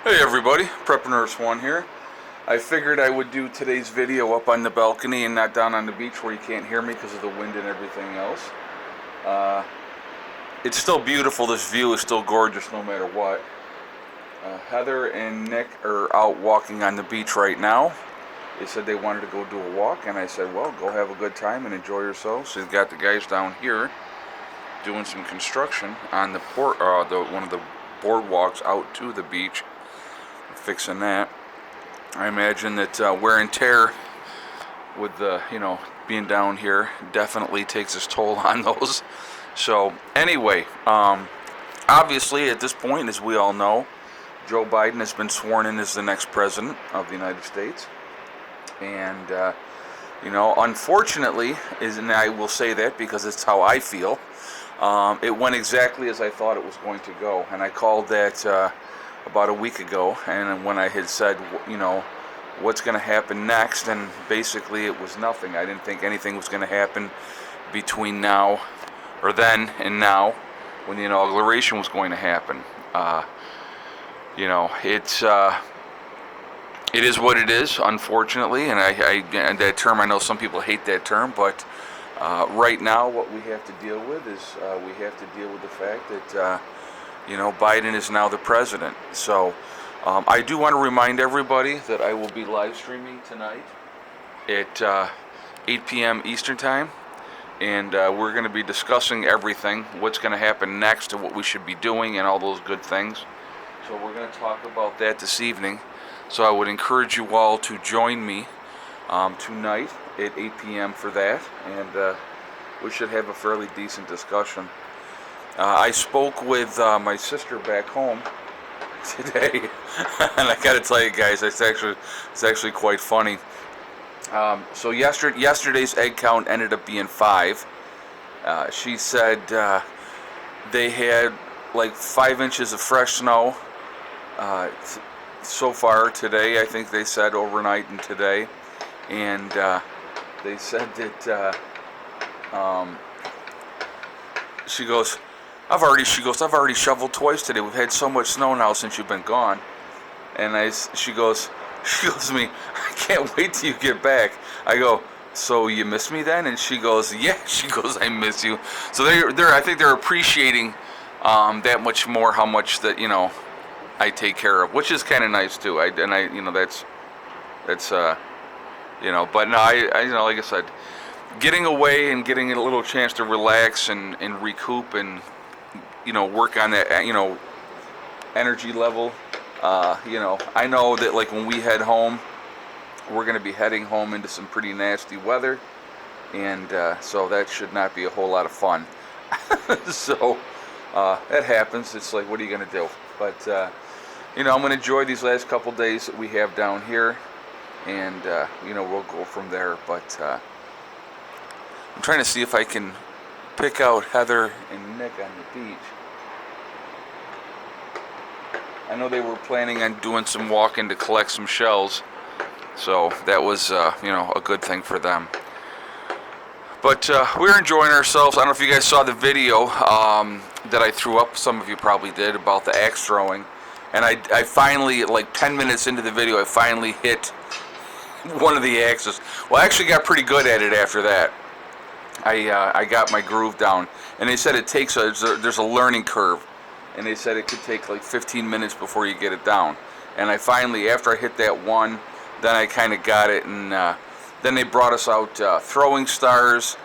Hey everybody, Prepper Nurse 1 here. I figured I would do today's video up on the balcony and not down on the beach where you can't hear me because of the wind and everything else. Uh, it's still beautiful, this view is still gorgeous no matter what. Heather and Nick are out walking on the beach right now. They said they wanted to go do a walk and I said, well, go have a good time and enjoy yourselves. So they've got the guys down here doing some construction on the one of the boardwalks out to the beach. Fixing that. I imagine that wear and tear with the being down here definitely takes its toll on those. So anyway, obviously at this point, as we all know, Joe Biden has been sworn in as the next president of the United States, and unfortunately, and I will say that because it's how I feel. It went exactly as I thought it was going to go, and I called that about a week ago, and when I had said, what's going to happen next, and basically it was nothing. I didn't think anything was going to happen between now, or then and now, when the inauguration was going to happen. It is what it is, unfortunately, and and that term, I know some people hate that term, but right now what we have to deal with is we have to deal with the fact that Biden is now the president. So I do want to remind everybody that I will be live streaming tonight at 8 p.m. Eastern Time, and we're going to be discussing everything, what's going to happen next and what we should be doing and all those good things. So we're going to talk about that this evening. So I would encourage you all to join me tonight at 8 p.m. for that, and we should have a fairly decent discussion. I spoke with my sister back home today, and I got to tell you guys, it's actually quite funny. So yesterday's egg count ended up being 5. She said they had like 5 inches of fresh snow so far today. I think they said overnight and today, and they said that she goes, I've already shoveled twice today. We've had so much snow now since you've been gone. And she goes to me, I can't wait till you get back. I go, so you miss me then? And she goes, yeah. She goes, I miss you. So I think they're appreciating that much more how much that I take care of, which is kind of nice too. But no, I like I said, getting away and getting a little chance to relax and recoup and work on that energy level. I know that like when we head home, we're going to be heading home into some pretty nasty weather, and so that should not be a whole lot of fun. So that happens. It's like, what are you going to do? But I'm going to enjoy these last couple days that we have down here, and we'll go from there. But I'm trying to see if I can pick out Heather and Nick on the beach. I know they were planning on doing some walking to collect some shells, so that was a good thing for them. But we're enjoying ourselves. I don't know if you guys saw the video that I threw up. Some of you probably did, about the axe throwing. And I finally, like 10 minutes into the video, I finally hit one of the axes. Well, I actually got pretty good at it after that. I got my groove down, and they said there's a learning curve, and they said it could take like 15 minutes before you get it down. And I finally, after I hit that one, then I kind of got it, and then they brought us out throwing stars.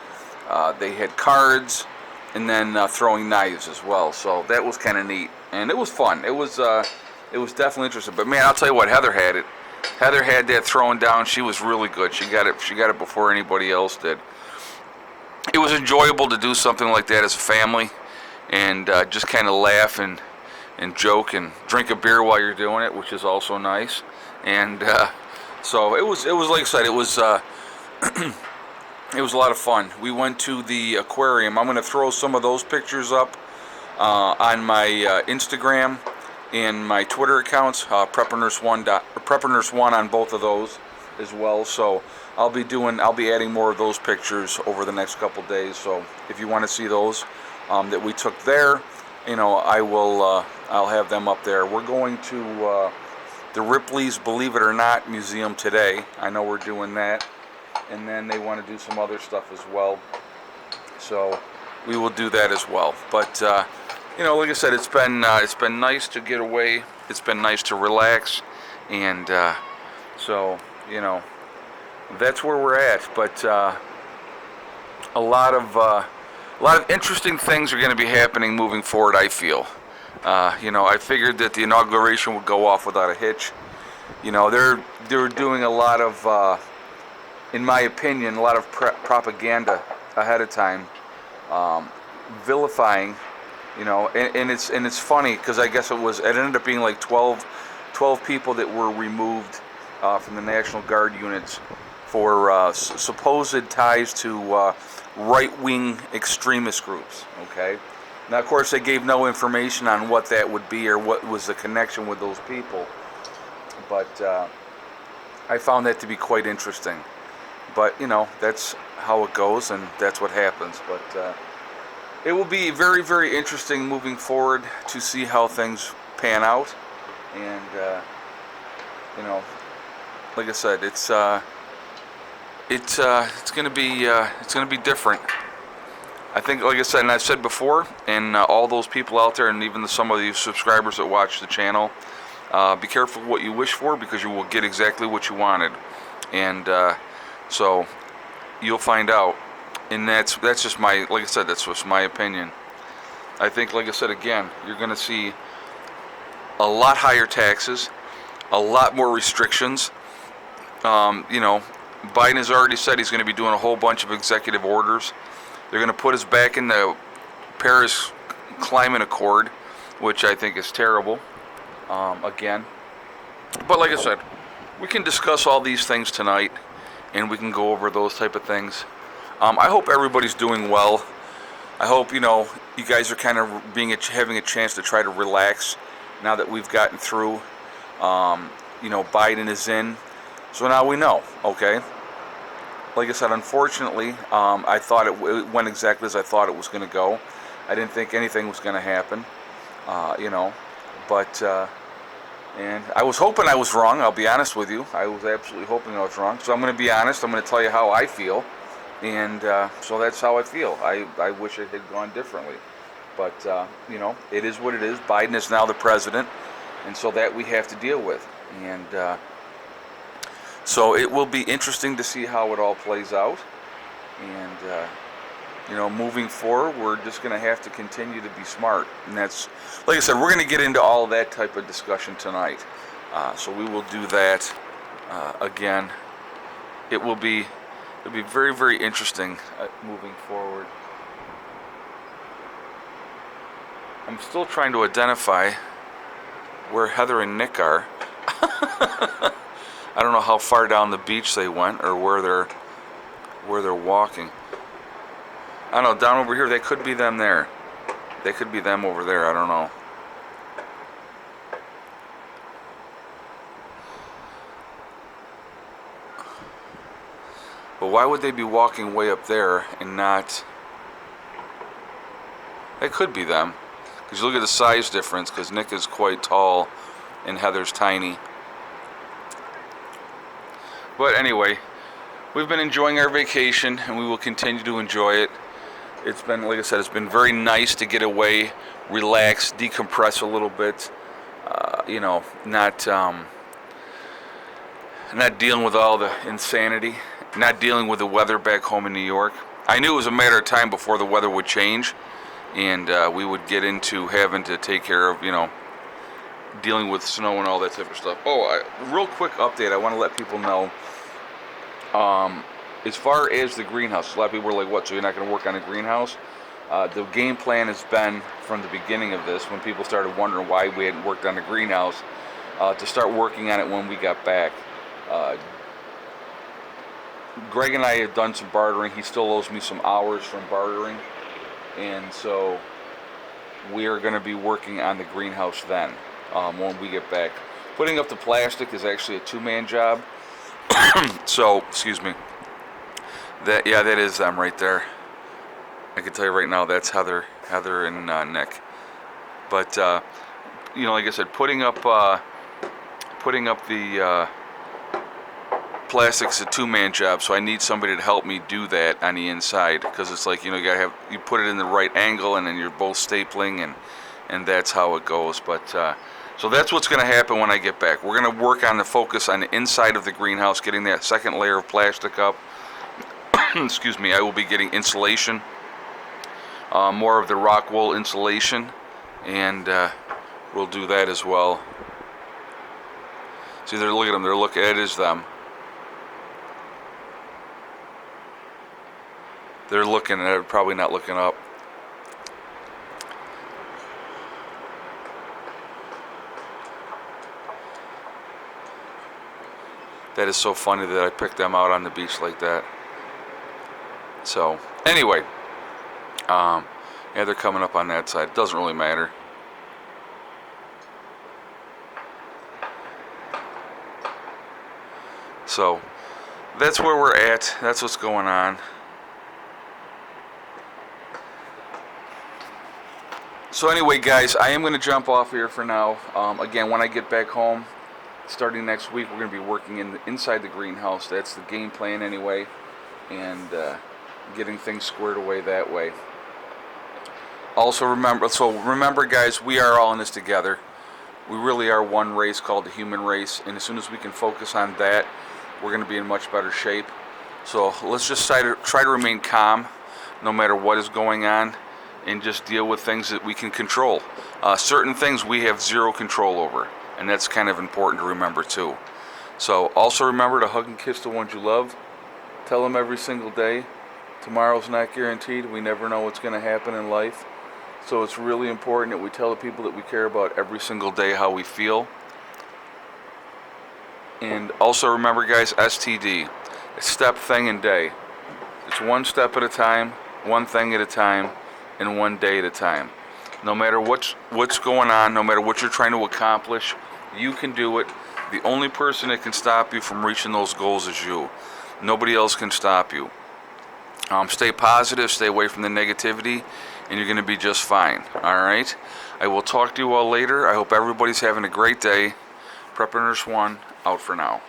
They had cards, and then throwing knives as well. So that was kind of neat, and it was fun. It was definitely interesting. But man, I'll tell you what, Heather had it. Heather had that throwing down. She was really good. She got it before anybody else did. It was enjoyable to do something like that as a family, and just kind of laugh and joke and drink a beer while you're doing it, which is also nice. And so it was like I said, it was it was a lot of fun. We went to the aquarium. I'm going to throw some of those pictures up on my Instagram and my Twitter accounts, Prepper Nurse 1 on both of those as well. So I'll be adding more of those pictures over the next couple days. So if you want to see those that we took there, I'll have them up there. We're going to the Ripley's Believe It or Not Museum today. I know we're doing that. And then they want to do some other stuff as well. So we will do that as well. But you know, like I said, it's been nice to get away. It's been nice to relax, and so you know, that's where we're at. But a lot of interesting things are going to be happening moving forward, I feel. You know, I figured that the inauguration would go off without a hitch. You know, they're doing a lot of, in my opinion, a lot of propaganda ahead of time, vilifying. You know, and it's funny because I guess it ended up being like 12 people that were removed from the National Guard units for supposed ties to right-wing extremist groups. Okay, now of course they gave no information on what that would be or what was the connection with those people, but I found that to be quite interesting. But you know, that's how it goes and that's what happens. But it will be very, very interesting moving forward to see how things pan out, and you know, like I said, it's going to be different. I think, like I said, and I've said before, and all those people out there, and even some of the subscribers that watch the channel, be careful what you wish for, because you will get exactly what you wanted, and so you'll find out. And that's just my, like I said, that's just my opinion. I think, like I said again, you're going to see a lot higher taxes, a lot more restrictions. You know, Biden has already said he's going to be doing a whole bunch of executive orders. They're going to put us back in the Paris Climate Accord, which I think is terrible, again. But like I said, we can discuss all these things tonight, and we can go over those type of things. I hope everybody's doing well. I hope, you know, you guys are kind of having a chance to try to relax now that we've gotten through. You know, Biden is in, so now we know. Okay. Like I said, unfortunately, I thought it went exactly as I thought it was going to go. I didn't think anything was going to happen. You know, but and I was hoping I was wrong. I'll be honest with you. I was absolutely hoping I was wrong. So I'm going to be honest. I'm going to tell you how I feel. And so that's how I feel. I wish it had gone differently. But, you know, it is what it is. Biden is now the president, and so that we have to deal with. And so it will be interesting to see how it all plays out. And, you know, moving forward, we're just going to have to continue to be smart. And that's, like I said, we're going to get into all of that type of discussion tonight. So we will do that again. It'll be very, very interesting moving forward. I'm still trying to identify where Heather and Nick are. I don't know how far down the beach they went or where they're walking. I don't know, down over here, they could be them there. They could be them over there, I don't know. But why would they be walking way up there and not... It could be them. Because you look at the size difference, because Nick is quite tall and Heather's tiny. But anyway, we've been enjoying our vacation, and we will continue to enjoy it. It's been, like I said, it's been very nice to get away, relax, decompress a little bit. You know, not dealing with all the insanity. Not dealing with the weather back home in New York. I knew it was a matter of time before the weather would change, and we would get into having to take care of, you know, dealing with snow and all that type of stuff. Oh, real quick update. I want to let people know, as far as the greenhouse, a lot of people were like, what, so you're not going to work on a greenhouse? The game plan has been, from the beginning of this, when people started wondering why we hadn't worked on the greenhouse, to start working on it when we got back. Greg and I have done some bartering. He still owes me some hours from bartering, and so we are going to be working on the greenhouse then, when we get back. Putting up the plastic is actually a two-man job. So, excuse me. That is them right there. I can tell you right now, that's Heather and Nick. But you know, like I said, putting up putting up the plastic's a two-man job, so I need somebody to help me do that on the inside, because it's like, you know, you put it in the right angle, and then you're both stapling, and that's how it goes. But so that's what's going to happen when I get back. We're going to work on the focus on the inside of the greenhouse, getting that second layer of plastic up. Excuse me. I will be getting insulation, more of the rock wool insulation, and we'll do that as well. See, they're looking at them. They're looking. It is them. They're looking, and they're probably not looking up. That is so funny that I picked them out on the beach like that. So, anyway, yeah, they're coming up on that side. It doesn't really matter. So, that's where we're at. That's what's going on. So anyway, guys, I am going to jump off here for now. Again, when I get back home, starting next week, we're going to be working inside the greenhouse. That's the game plan anyway, and getting things squared away that way. Also remember, guys, we are all in this together. We really are one race called the human race, and as soon as we can focus on that, we're going to be in much better shape. So let's just try to remain calm no matter what is going on, and just deal with things that we can control. Certain things we have zero control over, and that's kind of important to remember too. So also remember to hug and kiss the ones you love. Tell them every single day. Tomorrow's not guaranteed. We never know what's going to happen in life. So it's really important that we tell the people that we care about every single day how we feel. And also remember, guys, STD. It's step, thing, and day. It's one step at a time, one thing at a time, and one day at a time. No matter what's going on, no matter what you're trying to accomplish, you can do it. The only person that can stop you from reaching those goals is you. Nobody else can stop you. Stay positive, stay away from the negativity, and you're going to be just fine. Alright? I will talk to you all later. I hope everybody's having a great day. Prep Nurse 1, out for now.